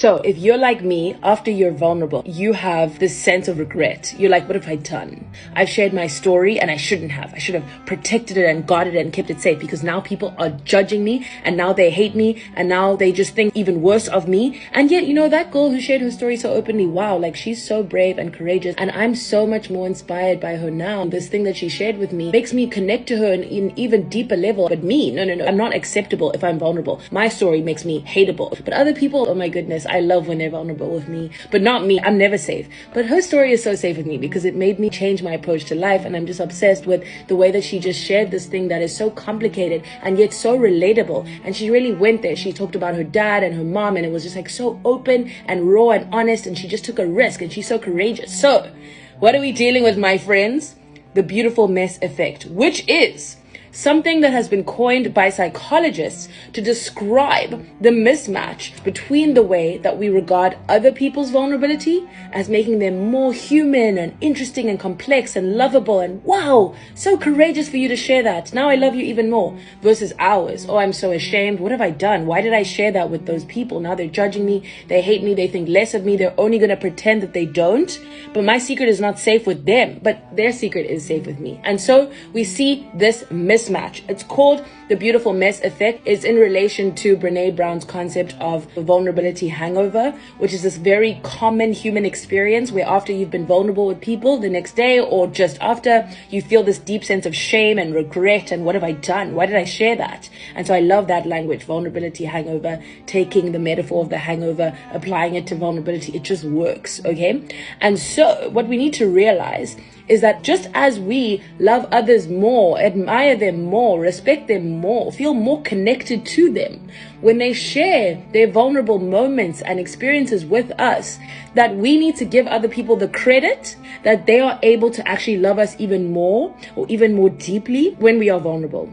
So if you're like me, after you're vulnerable, you have this sense of regret. You're like, what have I done? I've shared my story and I shouldn't have. I should have protected it and guarded it and kept it safe, because now people are judging me and now they hate me and now they just think even worse of me. And yet, that girl who shared her story so openly, wow, like she's so brave and courageous, and I'm so much more inspired by her now. This thing that she shared with me makes me connect to her in an even deeper level. But me, no, I'm not acceptable if I'm vulnerable. My story makes me hateable. But other people, oh my goodness, I love when they're vulnerable with me, but not me. I'm never safe. But her story is so safe with me because it made me change my approach to life. And I'm just obsessed with the way that she just shared this thing that is so complicated and yet so relatable. And she really went there. She talked about her dad and her mom, and it was just like so open and raw and honest. And she just took a risk, and she's so courageous. So what are we dealing with, my friends? The beautiful mess effect, which is something that has been coined by psychologists to describe the mismatch between the way that we regard other people's vulnerability as making them more human and interesting and complex and lovable and wow, so courageous for you to share that. Now I love you even more, versus ours. Oh, I'm so ashamed. What have I done? Why did I share that with those people? Now they're judging me. They hate me. They think less of me. They're only going to pretend that they don't. But my secret is not safe with them, but their secret is safe with me. And so we see this mismatch. It's called the beautiful mess effect. It's in relation to Brene Brown's concept of the vulnerability hangover, which is this very common human experience where after you've been vulnerable with people, the next day or just after, you feel this deep sense of shame and regret and what have I done? Why did I share that? And so I love that language, vulnerability hangover, taking the metaphor of the hangover, applying it to vulnerability. It just works, okay? And so what we need to realize is that just as we love others more, admire them more, respect them more, feel more connected to them, when they share their vulnerable moments and experiences with us, that we need to give other people the credit that they are able to actually love us even more or even more deeply when we are vulnerable.